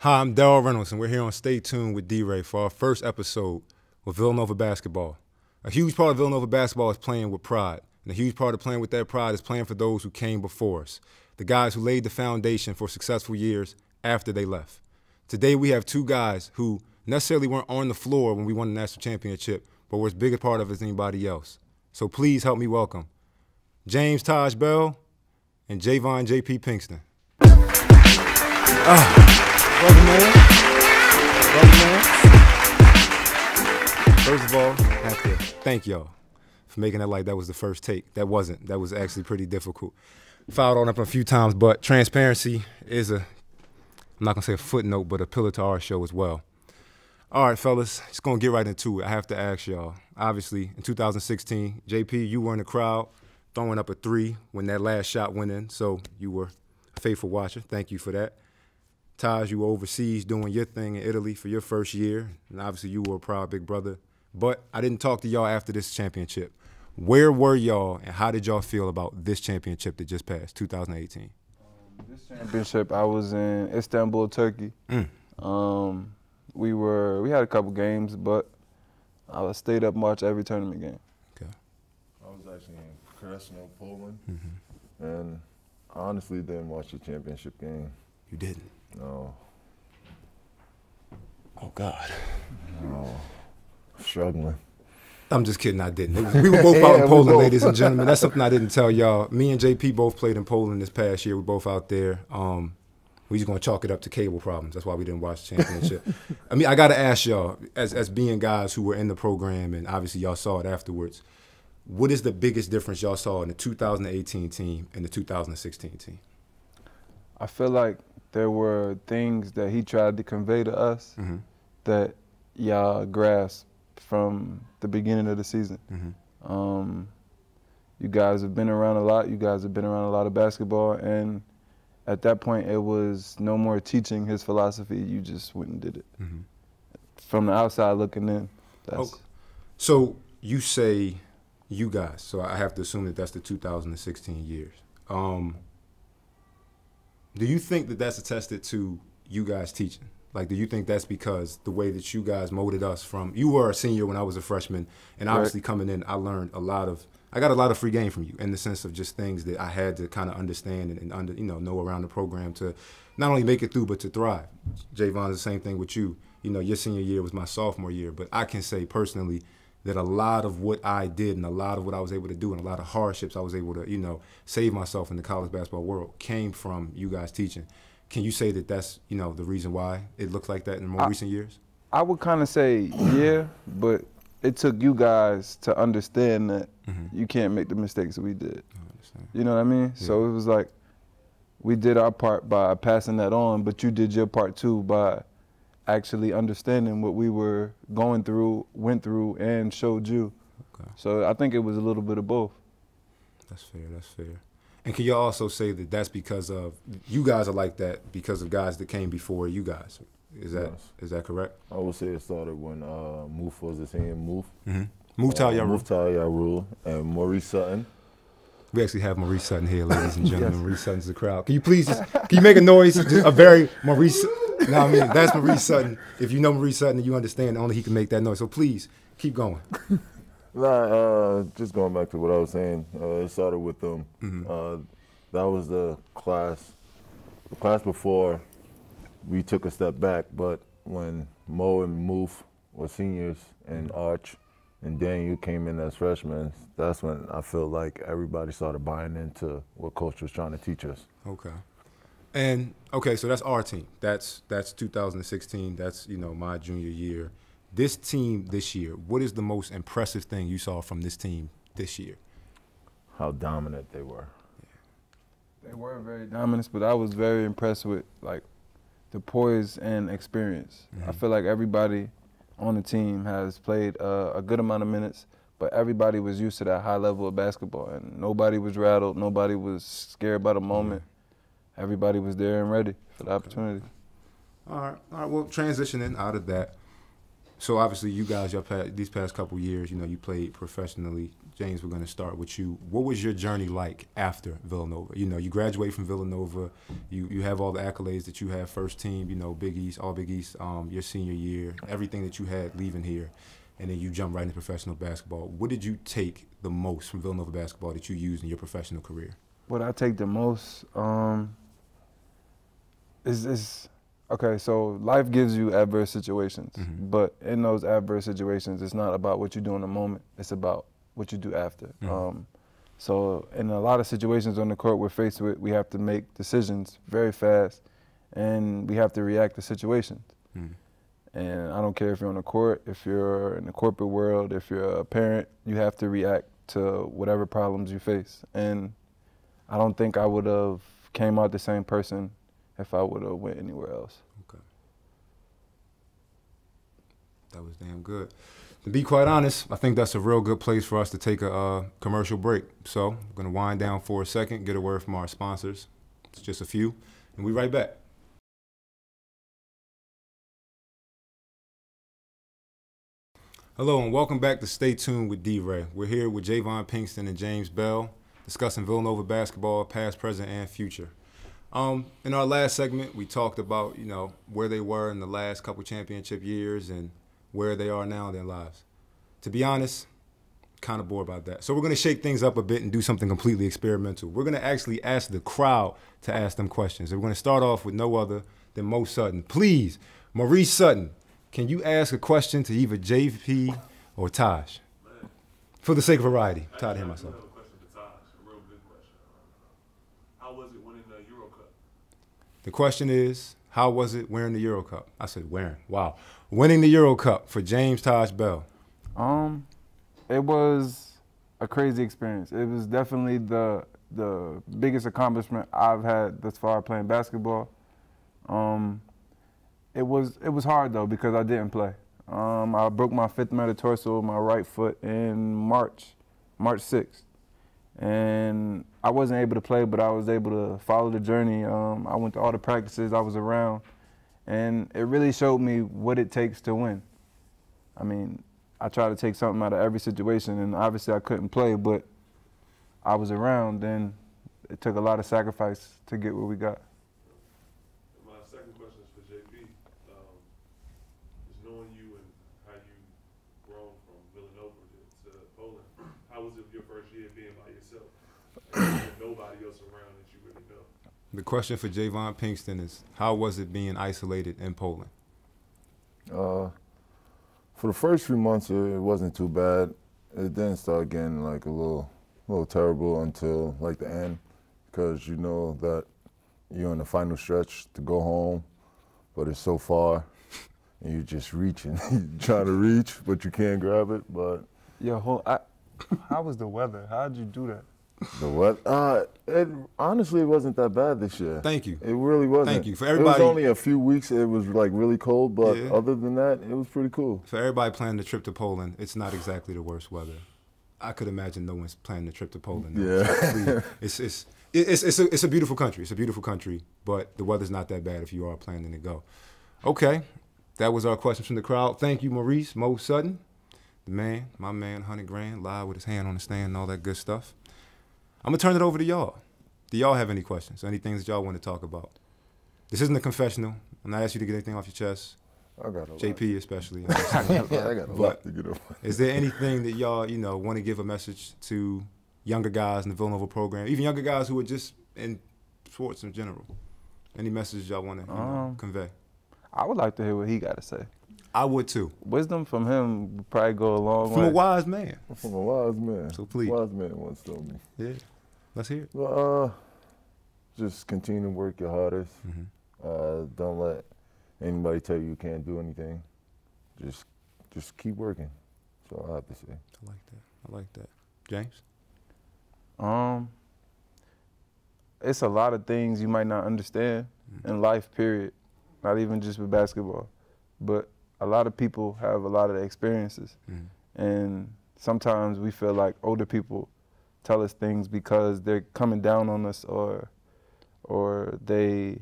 Hi, I'm Darryl Reynolds, and we're here on Stay Tuned with D.Rey for our first episode with Villanova basketball. A huge part of Villanova basketball is playing with pride, and a huge part of playing with that pride is playing for those who came before us, the guys who laid the foundation for successful years after they left. Today we have two guys who necessarily weren't on the floor when we won the national championship, but were as big a part of it as anybody else. So please help me welcome James Taj Bell and JAYVAUGHN J.P. Pinkston. Welcome, man. First of all, I have to thank y'all for making it like that was the first take. That wasn't. That was actually pretty difficult. Fouled on up a few times, but transparency is I'm not going to say a footnote, but a pillar to our show as well. All right, fellas, just going to get right into it. I have to ask y'all. Obviously, in 2016, JP, you were in the crowd throwing up a three when that last shot went in, so you were a faithful watcher. Thank you for that. Taj, you were overseas doing your thing in Italy for your first year, and obviously you were a proud big brother. But I didn't talk to y'all after this championship. Where were y'all, and how did y'all feel about this championship that just passed, 2018? This championship, I was in Istanbul, Turkey. We had a couple games, but I stayed up much every tournament game. Okay. I was actually in Krasno, Poland, and I honestly didn't watch the championship game. You didn't? No. Oh, God. No. Struggling. I'm just kidding, I didn't. We were both out in Poland, ladies and gentlemen. That's something I didn't tell y'all. Me and JP both played in Poland this past year. We're both out there. We just going to chalk it up to cable problems. That's why we didn't watch the championship. I mean, I got to ask y'all, as being guys who were in the program, and obviously y'all saw it afterwards, what is the biggest difference y'all saw in the 2018 team and the 2016 team? I feel like there were things that he tried to convey to us that y'all grasped from the beginning of the season. You guys have been around a lot. You guys have been around a lot of basketball, and at that point, it was no more teaching his philosophy. You just went and did it. From the outside looking in. That's So you say you guys, so I have to assume that that's the 2016 years. Do you think that that's attested to you guys teaching? Like, do you think that's because the way that you guys molded us from, you were a senior when I was a freshman, and obviously coming in, I learned I got a lot of free game from you in the sense of just things that I had to kind of understand and know around the program to not only make it through, but to thrive. JAYVAUGHN, the same thing with you. You know, your senior year was my sophomore year, but I can say personally that a lot of what I did and a lot of what I was able to do and a lot of hardships I was able to, save myself in the college basketball world came from you guys teaching. Can you say that that's, the reason why it looks like that in more recent years? I would kind of say, yeah, but it took you guys to understand that you can't make the mistakes that we did. You know what I mean? Yeah. So it was like we did our part by passing that on, but you did your part too by actually understanding what we were going through, went through, and showed you. Okay. So I think it was a little bit of both. That's fair, that's fair. And can you also say that that's because of, you guys are like that because of guys that came before you guys? Is that correct? I would say it started when Moof was the same Moof. Mukhtar Yarul and Maurice Sutton. We actually have Maurice Sutton here, ladies and gentlemen. Yes. Maurice Sutton's the crowd. Can you please can you make a noise? Just a very Maurice. No, I mean, that's Maurice Sutton. If you know Maurice Sutton, you understand only he can make that noise. So please, keep going. Just going back to what I was saying, it started with them. That was the class before we took a step back, but when Mo and Moof were seniors and Arch and Daniel came in as freshmen, that's when I feel like everybody started buying into what Coach was trying to teach us. Okay. And, okay, so that's our team. That's 2016. That's, my junior year. This team this year, what is the most impressive thing you saw from this team this year? How dominant they were. Yeah. They were very dominant, but I was very impressed with, like, the poise and experience. I feel like everybody on the team has played a good amount of minutes, but everybody was used to that high level of basketball, and nobody was rattled, nobody was scared by the moment. Everybody was there and ready for the opportunity. All right, well, transitioning out of that, So obviously, you guys, these past couple years, you played professionally. James, we're going to start with you. What was your journey like after Villanova? You graduate from Villanova. You have all the accolades that you have, first team, Big East, all Big East, your senior year, everything that you had leaving here, and then you jump right into professional basketball. What did you take the most from Villanova basketball that you used in your professional career? What I take the most is okay, so life gives you adverse situations, but in those adverse situations, it's not about what you do in the moment, it's about what you do after. So in a lot of situations on the court we're faced with, we have to make decisions very fast, and we have to react to situations. And I don't care if you're on the court, if you're in the corporate world, if you're a parent, you have to react to whatever problems you face. And I don't think I would have came out the same person if I would have went anywhere else. Okay. That was damn good. To be quite honest, I think that's a real good place for us to take a commercial break. So I'm going to wind down for a second, get a word from our sponsors. It's just a few, and we'll be right back. Hello and welcome back to Stay Tuned with D.Rey. We're here with JAYVAUGHN Pinkston and James Bell discussing Villanova basketball, past, present, and future. In our last segment, we talked about, where they were in the last couple championship years and where they are now in their lives. To be honest, kind of bored about that. So we're going to shake things up a bit and do something completely experimental. We're going to actually ask the crowd to ask them questions. And we're going to start off with no other than Mo Sutton. Please, Maurice Sutton, can you ask a question to either JP or Taj? For the sake of variety. Tired of hearing myself. I have a question for Taj, a real good question. How was it winning the Euro Cup? The question is, how was it wearing the Euro Cup? I said wearing. Wow. Winning the Euro Cup for James Taj Bell. It was a crazy experience. It was definitely the biggest accomplishment I've had thus far playing basketball. It was hard though because I didn't play. I broke my 5th metatarsal, my right foot in March 6th. And I wasn't able to play, but I was able to follow the journey. I went to all the practices, I was around, and it really showed me what it takes to win. I mean, I tried to take something out of every situation, and obviously I couldn't play, but I was around, and it took a lot of sacrifice to get where we got. My second question is for JP. Just knowing you and how you've grown from Villanova to Poland, how was it your first year being by yourself? And nobody else around that you really know. The question for JAYVAUGHN Pinkston is, how was it being isolated in Poland? For the first few months, it wasn't too bad. It then started getting like a little terrible until like the end, because you know that you're in the final stretch to go home, but it's so far, and you're just reaching. You're trying to reach, but you can't grab it. But how was the weather? How did you do that? the weather, honestly, it wasn't that bad this year. Thank you. It really wasn't. Thank you. For everybody, it was only a few weeks. It was like really cold, but yeah. Other than that, it was pretty cool. For everybody planning the trip to Poland, it's not exactly the worst weather. I could imagine no one's planning the trip to Poland. No. Yeah. It's a beautiful country. It's a beautiful country, but the weather's not that bad if you are planning to go. Okay, that was our questions from the crowd. Thank you, Maurice, Mo Sutton, the man, my man, 100 grand, live with his hand on the stand and all that good stuff. I'm going to turn it over to y'all. Do y'all have any questions, any things that y'all want to talk about? This isn't a confessional. I'm not asking you to get anything off your chest. I got a lot. JP especially. I got a lot to get off. Is there anything that y'all, want to give a message to younger guys in the Villanova program, even younger guys who are just in sports in general? Any message y'all want to convey? I would like to hear what he got to say. I would too. Wisdom from him would probably go a long way. From a wise man. From a wise man. So please. Wise man once told me. Yeah. Let's hear it. Well, just continue to work your hardest. Don't let anybody tell you can't do anything. Just keep working. That's all I have to say. I like that. James? It's a lot of things you might not understand in life, period. Not even just with basketball. But a lot of people have a lot of experiences. And sometimes we feel like older people tell us things because they're coming down on us or they're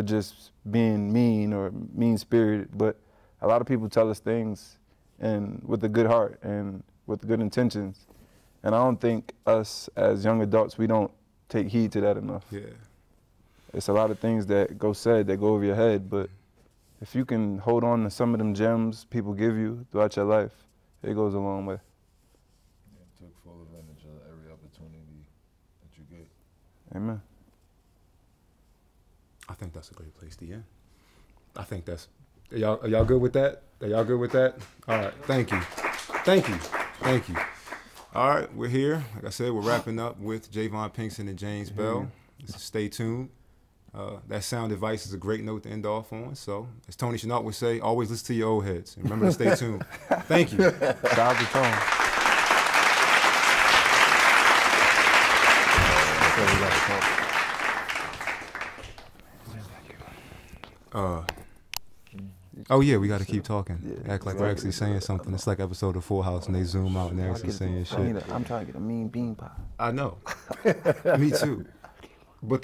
just being mean or mean-spirited. But a lot of people tell us things and with a good heart and with good intentions. And I don't think us as young adults, we don't take heed to that enough. Yeah. It's a lot of things that go said that go over your head, but if you can hold on to some of them gems people give you throughout your life, it goes a long way. Yeah, took full advantage of every opportunity that you get. Amen. I think that's a great place to end. I think that's, are y'all good with that? Are y'all good with that? All right, thank you. Thank you, thank you. All right, we're here. Like I said, we're wrapping up with JAYVAUGHN PINKSTON and James Bell. So stay tuned. That sound advice is a great note to end off on. So, as Tony Chenault would say, always listen to your old heads. And remember to stay tuned. Thank you. Shout out to Tone. Oh yeah, we got to keep talking. Act like we're actually saying something. It's like episode of Full House, and they zoom out and they're actually saying shit. I'm trying to get a mean bean pie. I know. Me too. But